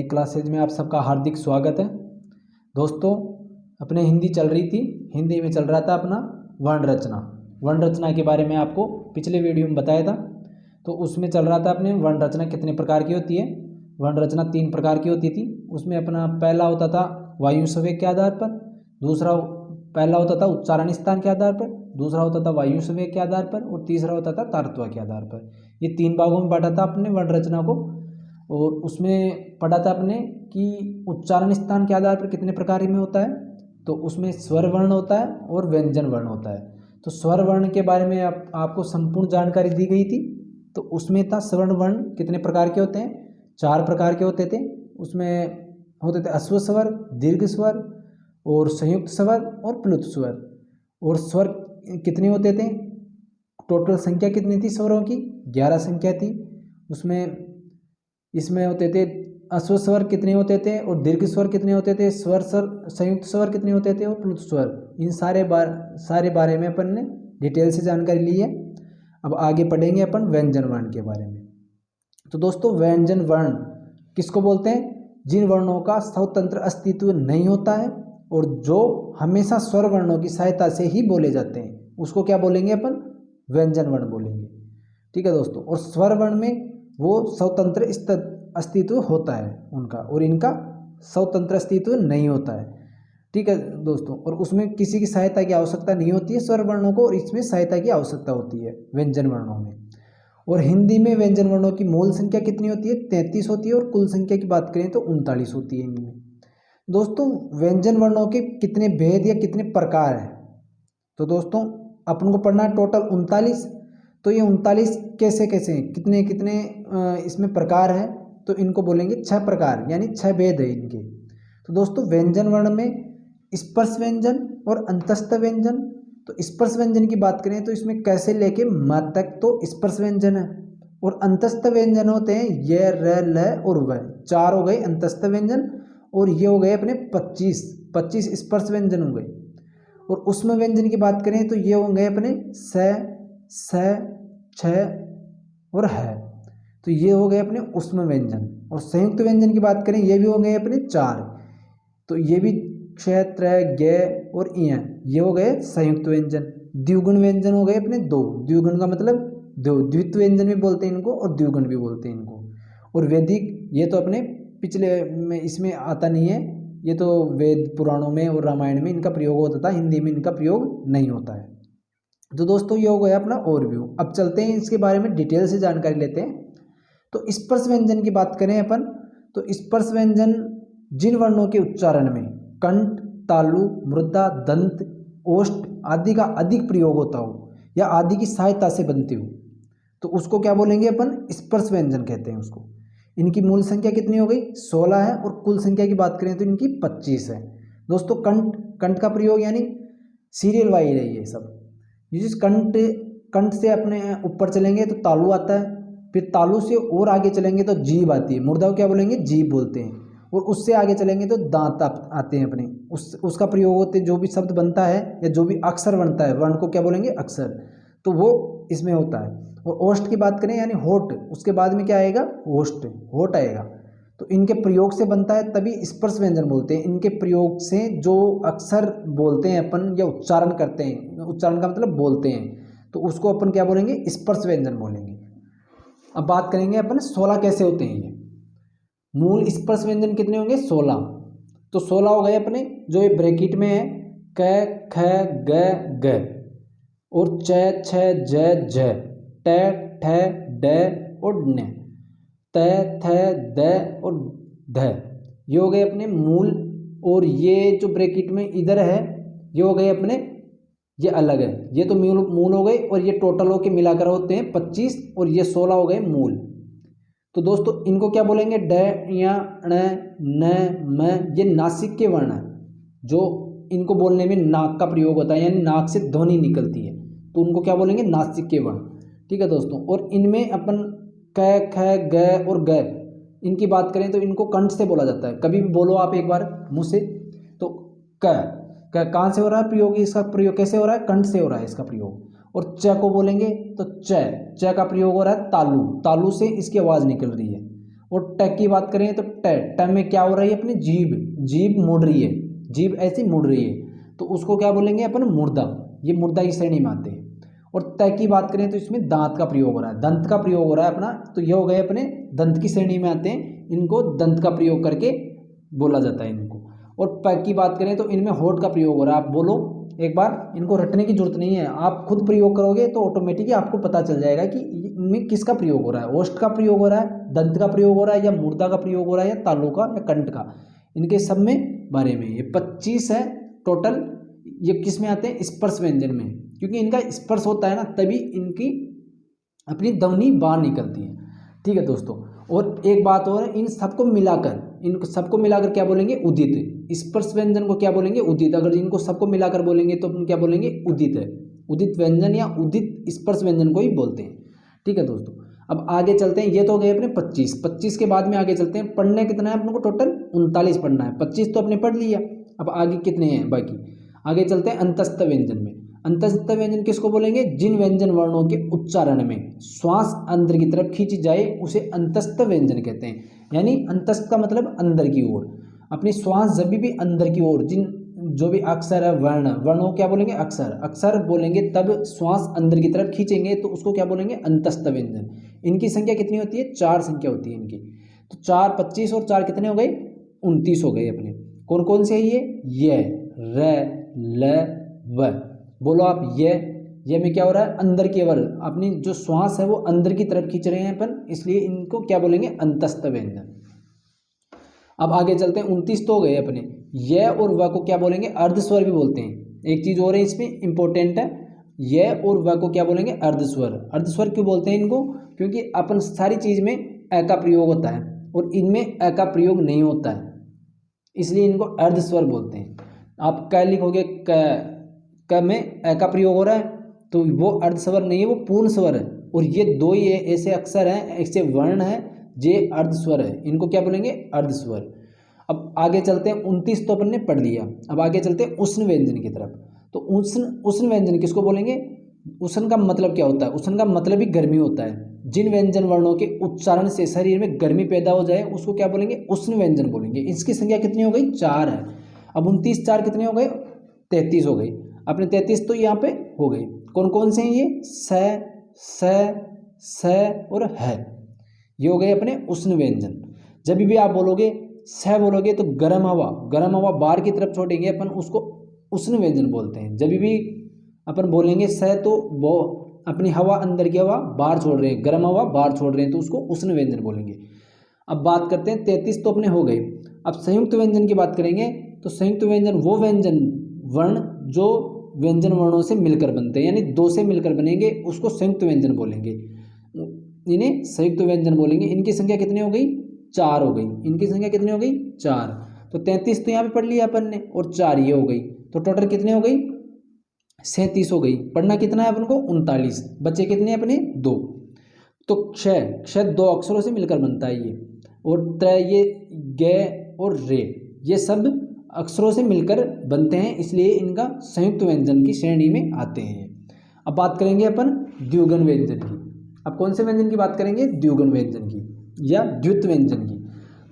Classes में आप सबका हार्दिक स्वागत है। दोस्तों, अपने हिंदी चल रही थी, हिंदी में चल रहा था अपना वर्ण रचना के बारे में आपको पिछले वीडियो में बताया था। तो उसमें चल रहा था अपने वर्ण रचना कितने प्रकार की होती है। वर्ण रचना 3 प्रकार की होती थी। उसमें अपना पहला होता था वायु संवेग के आधार पर, पहला होता था उच्चारण स्थान के आधार पर, दूसरा होता था वायु संवेग के आधार पर और तीसरा होता था तारत्वा के आधार पर। ये 3 भागों में बांटा था अपने वर्ण रचना को। और उसमें पढ़ा था अपने कि उच्चारण स्थान के आधार पर कितने प्रकार में होता है। तो उसमें स्वर वर्ण होता है और व्यंजन वर्ण होता है। तो स्वर वर्ण के बारे में आपको संपूर्ण जानकारी दी गई थी। तो उसमें था स्वर्ण वर्ण कितने प्रकार के होते हैं, 4 प्रकार के होते थे। उसमें होते थे अश्व स्वर, दीर्घ स्वर और संयुक्त स्वर और प्लुत स्वर। और स्वर कितने होते थे, टोटल संख्या कितनी थी स्वरों की, 11 संख्या थी। इसमें होते थे अश्व स्वर कितने होते थे और दीर्घ स्वर कितने होते थे, संयुक्त स्वर कितने होते थे और प्लुत स्वर। इन सारे बारे में अपन ने डिटेल से जानकारी ली है। अब आगे पढ़ेंगे अपन व्यंजन वर्ण के बारे में। तो दोस्तों, व्यंजन वर्ण किसको बोलते हैं, जिन वर्णों का स्वतंत्र अस्तित्व नहीं होता है और जो हमेशा स्वर वर्णों की सहायता से ही बोले जाते हैं, उसको क्या बोलेंगे अपन, व्यंजन वर्ण बोलेंगे। ठीक है दोस्तों। और स्वर वर्ण में वो स्वतंत्र अस्तित्व होता है उनका, और इनका स्वतंत्र अस्तित्व नहीं होता है। ठीक है दोस्तों। और उसमें किसी की सहायता की आवश्यकता नहीं होती है स्वर वर्णों को, और इसमें सहायता की आवश्यकता होती है व्यंजन वर्णों में। और हिंदी में व्यंजन वर्णों की मूल संख्या कितनी होती है, 33 होती है। और कुल संख्या की बात करें तो 39 होती है इनमें। दोस्तों, व्यंजन वर्णों के कितने भेद या कितने प्रकार हैं, तो दोस्तों अपन को पढ़ना है टोटल 39। तो ये 39 कैसे कैसे हैं, कितने कितने इसमें प्रकार हैं, तो इनको बोलेंगे 6 प्रकार, यानी 6 भेद है इनके। तो दोस्तों, व्यंजन वर्ण में स्पर्श व्यंजन और अंतस्थ व्यंजन। तो स्पर्श व्यंजन की बात करें तो इसमें कैसे लेके म तक तो स्पर्श व्यंजन है। और अंतस्थ व्यंजन होते हैं य, र, ल और व, 4 हो गए अंतस्थ व्यंजन। और ये हो गए अपने 25 स्पर्श व्यंजन हो गए। और उष्म व्यंजन की बात करें तो ये होंगे अपने स, छ और है। तो ये हो गए अपने उष्म व्यंजन। और संयुक्त व्यंजन की बात करें, ये भी हो गए अपने 4। तो ये भी क्ष, त्र, ग और इ, ये हो गए संयुक्त व्यंजन। द्विगुण व्यंजन हो गए अपने 2। द्विगुण का मतलब द्वित्व व्यंजन भी बोलते हैं इनको और द्विगुण भी बोलते हैं इनको। और वैदिक, ये तो अपने पिछले में इसमें आता नहीं है, ये तो वेद पुराणों में और रामायण में इनका प्रयोग होता था, हिंदी में इनका प्रयोग नहीं होता है। तो दोस्तों, ये हो गया अपना ओवरव्यू। अब चलते हैं इसके बारे में डिटेल से जानकारी लेते हैं। तो स्पर्श व्यंजन की बात करें अपन, तो स्पर्श व्यंजन जिन वर्णों के उच्चारण में कंठ, तालु, मृदा, दंत, ओष्ठ आदि का अधिक प्रयोग होता हो या आदि की सहायता से बनते हो, तो उसको क्या बोलेंगे अपन, स्पर्श व्यंजन कहते हैं उसको। इनकी मूल संख्या कितनी हो गई, 16 है। और कुल संख्या की बात करें तो इनकी 25 है। दोस्तों, कंठ का प्रयोग यानी सीरियल वाइज है ये सब। जिस कंठ से अपने ऊपर चलेंगे तो तालु आता है, फिर तालु से और आगे चलेंगे तो जीभ आती है, मुर्दा को क्या बोलेंगे, जीभ बोलते हैं। और उससे आगे चलेंगे तो दांत आते हैं अपने, उसका प्रयोग होते, जो भी शब्द बनता है या जो भी अक्षर बनता है, वर्ण को क्या बोलेंगे, अक्षर। तो वो इसमें होता है। और ओष्ठ की बात करें यानी होठ, उसके बाद में क्या आएगा, होठ आएगा। तो इनके प्रयोग से बनता है, तभी स्पर्श व्यंजन बोलते हैं। इनके प्रयोग से जो अक्षर बोलते हैं अपन या उच्चारण करते हैं, उच्चारण का मतलब बोलते हैं, तो उसको अपन क्या बोलेंगे, स्पर्श व्यंजन बोलेंगे। अब बात करेंगे अपन 16 कैसे होते हैं ये। मूल स्पर्श व्यंजन कितने होंगे, 16। तो 16 हो गए अपने, जो ये ब्रैकेट में है, क, ख, ग, और च, छ, ज, झ, ट, ठ, ड और ण, त, थ, द और ध। ये हो गए अपने मूल। और ये जो ब्रैकेट में इधर है, ये हो गए अपने, ये अलग है। ये तो मूल हो गए, और ये टोटल होके मिलाकर होते हैं 25, और ये 16 हो गए मूल। तो दोस्तों, इनको क्या बोलेंगे, ड, य, ण, न, म, ये नासिक के वर्ण है, जो इनको बोलने में नाक का प्रयोग होता है, यानी नाक से ध्वनि निकलती है, तो उनको क्या बोलेंगे, नासिक के वर्ण। ठीक है दोस्तों। और इनमें अपन क, ख, ग और ग, इनकी बात करें तो इनको कंठ से बोला जाता है। कभी भी बोलो आप एक बार मुंह से, तो कहाँ से हो रहा है प्रयोग, इसका प्रयोग कैसे हो रहा है, कंठ से हो रहा है इसका प्रयोग। और च को बोलेंगे तो च का प्रयोग हो रहा है तालु से इसकी आवाज़ निकल रही है। और ट की बात करें तो ट में क्या हो रही है अपनी जीभ मुड़ रही है, जीभ ऐसी मुड़ रही है, तो उसको क्या बोलेंगे अपन मुर्दा, ये मुर्दा की श्रेणी में आते हैं। और त की बात करें तो इसमें दांत का प्रयोग हो रहा है, दंत का प्रयोग हो रहा है अपना, तो ये हो गए अपने दंत की श्रेणी में आते हैं, इनको दंत का प्रयोग करके बोला जाता है इनको। और प की बात करें तो इनमें होठ का प्रयोग हो रहा है। आप बोलो एक बार, इनको रटने की जरूरत नहीं है, आप खुद प्रयोग करोगे तो ऑटोमेटिकली आपको पता चल जाएगा कि इनमें किसका प्रयोग हो रहा है, ओष्ठ का प्रयोग हो रहा है, दंत का प्रयोग हो रहा है, या मुर्दा का प्रयोग हो रहा है, या तालु का या कंठ का। इनके सब में बारे में ये 25 है टोटल। ये किस में आते हैं, स्पर्श व्यंजन में, क्योंकि इनका स्पर्श होता है ना तभी इनकी अपनी ध्वनि बाहर निकलती है। ठीक है दोस्तों, और एक बात और, इन सबको मिलाकर क्या बोलेंगे, उदित। स्पर्श व्यंजन को क्या बोलेंगे, उदित। अगर इनको सबको मिलाकर बोलेंगे तो अपन क्या बोलेंगे, उदित है। उदित व्यंजन या उदित स्पर्श व्यंजन को ही बोलते हैं। ठीक है दोस्तों, अब आगे चलते हैं। ये तो हो गए अपने 25 के बाद में आगे चलते हैं। पढ़ने कितना है अपने को, टोटल 39 पढ़ना है। 25 तो अपने पढ़ लिया, अब आगे कितने हैं बाकी। आगे चलते हैं अंतस्थ व्यंजन में। अंतस्थ व्यंजन किसको बोलेंगे, जिन व्यंजन वर्णों के उच्चारण में श्वास अंदर की तरफ खींची जाए उसे अंतस्थ व्यंजन कहते हैं। यानी अंतस्थ का मतलब अंदर की ओर, अपनी श्वास जब भी अंदर की ओर, जिन जो भी अक्षर है, वर्णों क्या बोलेंगे, अक्षर बोलेंगे, तब श्वास अंदर की तरफ खींचेंगे तो उसको क्या बोलेंगे, अंतस्थ व्यंजन। इनकी संख्या कितनी होती है, 4 संख्या होती है इनकी। तो 4 25 और 4 कितने हो गए, 29 हो गए अपने। कौन कौन से है ये, र ल व। बोलो आप, ये में क्या हो रहा है, अंदर की ओर अपनी जो श्वास है वो अंदर की तरफ खींच रहे हैं अपन, इसलिए इनको क्या बोलेंगे, अंतस्थ व्यंजन। अब आगे चलते हैं। 29 तो हो गए अपने। य और व को क्या बोलेंगे, अर्धस्वर भी बोलते हैं। एक चीज और है इसमें इंपॉर्टेंट है, य और व को क्या बोलेंगे, अर्धस्वर। अर्धस्वर क्यों बोलते हैं इनको, क्योंकि अपन सारी चीज में अ का प्रयोग होता है और इनमें अ का प्रयोग नहीं होता है, इसलिए इनको अर्धस्वर बोलते हैं। आप क लिखोगे, क में अ का प्रयोग हो रहा है तो वो अर्धस्वर नहीं है, वो पूर्ण स्वर है। और ये दो ही ऐसे अक्षर हैं, ऐसे वर्ण है जे अर्धस्वर है, इनको क्या बोलेंगे, अर्धस्वर। अब आगे चलते हैं। 29 तो अपन ने पढ़ लिया। अब आगे चलते हैं उष्ण व्यंजन की तरफ। तो उष्ण व्यंजन किसको बोलेंगे, उष्ण का मतलब क्या होता है, उष्ण का मतलब ही गर्मी होता है। जिन व्यंजन वर्णों के उच्चारण से शरीर में गर्मी पैदा हो जाए उसको क्या बोलेंगे, उष्ण व्यंजन बोलेंगे। इसकी संख्या कितनी हो गई, 4 है। अब 29 4 कितने हो गए, 33 हो गई अपने। 33 तो यहाँ पे हो गई। कौन कौन से हैं ये, स और है, ये हो गए अपने उष्ण व्यंजन। जब भी आप बोलोगे स बोलोगे तो गर्म हवा बाहर की तरफ छोड़ेंगे अपन, उसको उष्ण व्यंजन बोलते हैं। जब भी अपन बोलेंगे स तो वो अपनी हवा, अंदर की हवा बाहर छोड़ रहे हैं, गर्म हवा बाहर छोड़ रहे हैं, तो उसको उष्ण व्यंजन बोलेंगे। अब बात करते हैं, 33 तो अपने हो गए। अब संयुक्त व्यंजन की बात करेंगे। तो संयुक्त व्यंजन वो व्यंजन वर्ण जो व्यंजन वर्णों से मिलकर बनते हैं, यानी 2 से मिलकर बनेंगे, उसको संयुक्त व्यंजन बोलेंगे, इन्हें संयुक्त व्यंजन बोलेंगे। इनकी संख्या कितनी हो गई, 4 हो गई। इनकी संख्या कितनी हो गई, 4। तो 33 तो यहाँ पे पढ़ लिया अपन ने, और 4 ये हो गई, तो टोटल कितने हो गई, 37 हो गई। पढ़ना कितना है अपन को, 39। बच्चे कितने अपने, 2। तो क्षय 2 अक्षरों से मिलकर बनता है ये, और त्रय, ये ग और रे, ये सब अक्षरों से मिलकर बनते हैं, इसलिए इनका संयुक्त व्यंजन की श्रेणी में आते हैं। अब बात करेंगे अपन द्विगुण व्यंजन की। अब कौन से व्यंजन की बात करेंगे, द्विगुण व्यंजन की या द्वित व्यंजन की।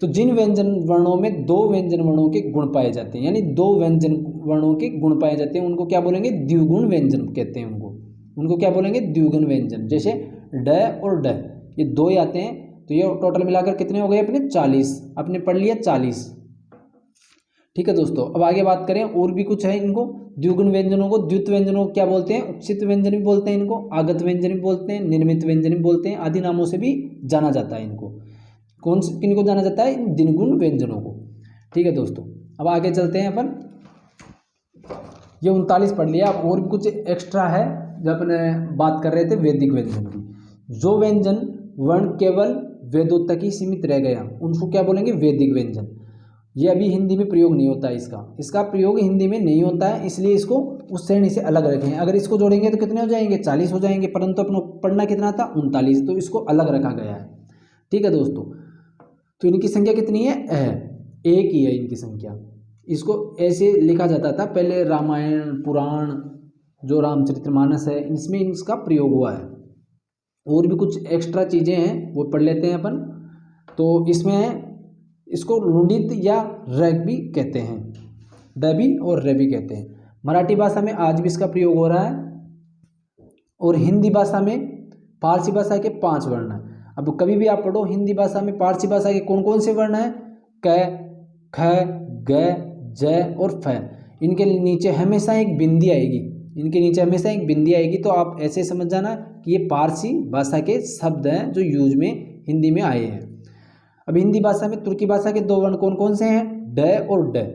तो जिन व्यंजन वर्णों में 2 व्यंजन वर्णों के गुण पाए जाते हैं, यानी 2 व्यंजन वर्णों के गुण पाए जाते हैं, उनको क्या बोलेंगे, द्विगुण व्यंजन कहते हैं। उनको क्या बोलेंगे, द्विगुण व्यंजन। जैसे ड और ड, ये 2 ही आते हैं, तो ये टोटल मिलाकर कितने हो गए अपने, 40। अपने पढ़ लिया 40। ठीक है दोस्तों, अब आगे बात करें, और भी कुछ है इनको द्विगुण व्यंजनों को। द्वित व्यंजनों को क्या बोलते हैं, उपसित व्यंजन भी बोलते हैं इनको, आगत व्यंजन भी बोलते हैं, निर्मित व्यंजन भी बोलते हैं, आदि नामों से भी जाना जाता है इनको। कौन से, किनको जाना जाता है, इन द्विगुण व्यंजनों को। ठीक है दोस्तों, अब आगे चलते हैं अपन। ये 39 पढ़ लिया। अब और भी कुछ एक्स्ट्रा है, जब अपन बात कर रहे थे वैदिक व्यंजन की। जो व्यंजन वर्ण केवल वेदों तक ही सीमित रह गया उनको क्या बोलेंगे, वैदिक व्यंजन। ये अभी हिंदी में प्रयोग नहीं होता है, इसका प्रयोग हिंदी में नहीं होता है, इसलिए इसको उस श्रेणी से अलग रखें। अगर इसको जोड़ेंगे तो कितने हो जाएंगे, 40 हो जाएंगे, परंतु अपना पढ़ना कितना था, 39, तो इसको अलग रखा गया है। ठीक है दोस्तों, तो इनकी संख्या कितनी है, एक ही है इनकी संख्या। इसको ऐसे लिखा जाता था पहले, रामायण पुराण, जो रामचरितमानस है, इसमें इसका प्रयोग हुआ है। और भी कुछ एक्स्ट्रा चीज़ें हैं वो पढ़ लेते हैं अपन। तो इसमें इसको लुंडित या रैग भी कहते हैं, डबी और रेबी कहते हैं। मराठी भाषा में आज भी इसका प्रयोग हो रहा है। और हिंदी भाषा में पारसी भाषा के 5 वर्ण हैं। अब कभी भी आप पढ़ो हिंदी भाषा में पारसी भाषा के कौन कौन से वर्ण हैं, क, ख, ग, ज और फ। इनके नीचे हमेशा एक बिंदी आएगी, इनके नीचे हमेशा एक बिंदी आएगी। तो आप ऐसे समझ जाना कि ये पारसी भाषा के शब्द हैं जो यूज में हिंदी में आए हैं। अब हिंदी भाषा में तुर्की भाषा के 2 वर्ण कौन कौन से हैं, ड और ड।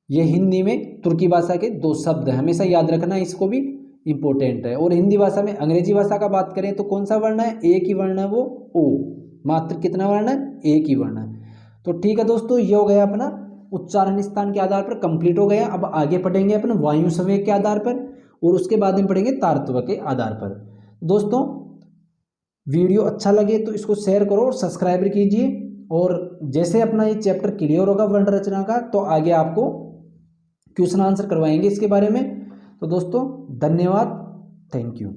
ये हिंदी में तुर्की भाषा के 2 शब्द हैं, हमेशा याद रखना, इसको भी इंपॉर्टेंट है। और हिंदी भाषा में अंग्रेजी भाषा का बात करें तो कौन सा वर्ण है, एक ही वर्ण है वो ओ, मात्र कितना वर्ण है, एक ही वर्ण है। तो ठीक है दोस्तों, ये हो गया अपना उच्चारण स्थान के आधार पर कंप्लीट हो गया। अब आगे पढ़ेंगे अपन वायु संवेग के आधार पर और उसके बाद में पढ़ेंगे तारतम्य के आधार पर। दोस्तों वीडियो अच्छा लगे तो इसको शेयर करो और सब्सक्राइब कीजिए। और जैसे अपना ये चैप्टर क्लियर होगा वर्ण रचना का, तो आगे आपको क्वेश्चन आंसर करवाएंगे इसके बारे में। तो दोस्तों धन्यवाद, थैंक यू।